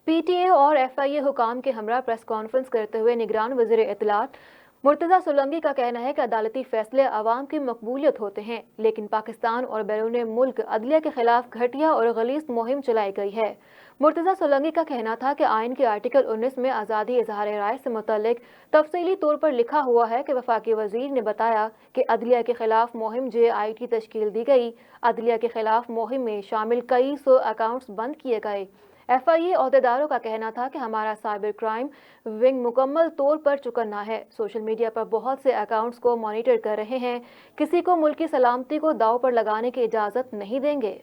P T A اور F آئی اے حکام کے ہمراہ پریس کانفرنس کرتے ہوئے نگران وزیر اطلاعات مرتضیٰ سولنگی کا کہنا ہے کہ عدالتی فیصلے عوام کی مقبولیت ہوتے ہیں، لیکن پاکستان اور بیرون ملک عدلیہ کے خلاف گھٹیا اور غلیظ مہم چلائی گئی ہے۔ مرتضیٰ سولنگی کا کہنا تھا کہ آئین کے آرٹیکل 19 میں آزادی اظہار رائے سے متعلق تفصیلی طور پر لکھا ہوا ہے کہ وفاقی وزیر نے بتایا کہ عدلیہ کے خلاف مہم جے آئی ٹی تشکیل دی گئی۔ عدلیہ کے خلاف مہم میں شامل کئی سو اکاؤنٹس بند کیے گئے۔ ایف آئی اے عہدیداروں کا کہنا تھا کہ ہمارا سائبر کرائم ونگ مکمل طور پر چکنا ہے، سوشل میڈیا پر بہت سے اکاؤنٹس کو مانیٹر کر رہے ہیں، کسی کو ملکی سلامتی کو داؤ پر لگانے کی اجازت نہیں دیں گے۔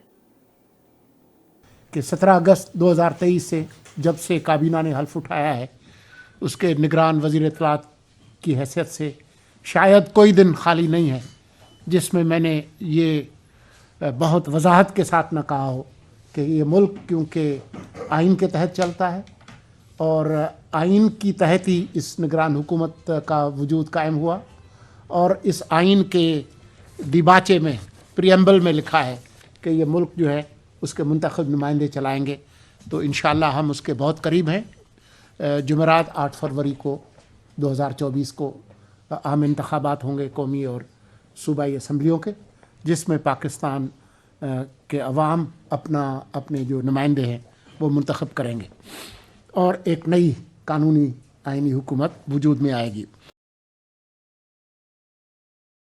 کہ 17 اگست 2023 سے جب سے کابینہ نے حلف اٹھایا ہے، اس کے نگران وزیر اطلاعات کی حیثیت سے شاید کوئی دن خالی نہیں ہے جس میں میں نے یہ بہت وضاحت کے ساتھ نہ کہا ہو کہ یہ ملک کیونکہ آئین کے تحت چلتا ہے اور آئین کی تحت ہی اس نگران حکومت کا وجود قائم ہوا، اور اس آئین کے دیباچے میں پریمبل میں لکھا ہے کہ یہ ملک جو ہے اس کے منتخب نمائندے چلائیں گے، تو انشاءاللہ ہم اس کے بہت قریب ہیں۔ جمعرات 8 فروری کو 2024 کو عام انتخابات ہوں گے قومی اور صوبائی اسمبلیوں کے، جس میں پاکستان کے عوام اپنے جو نمائندے ہیں وہ منتخب کریں گے اور ایک نئی قانونی آئینی حکومت وجود میں آئے گی۔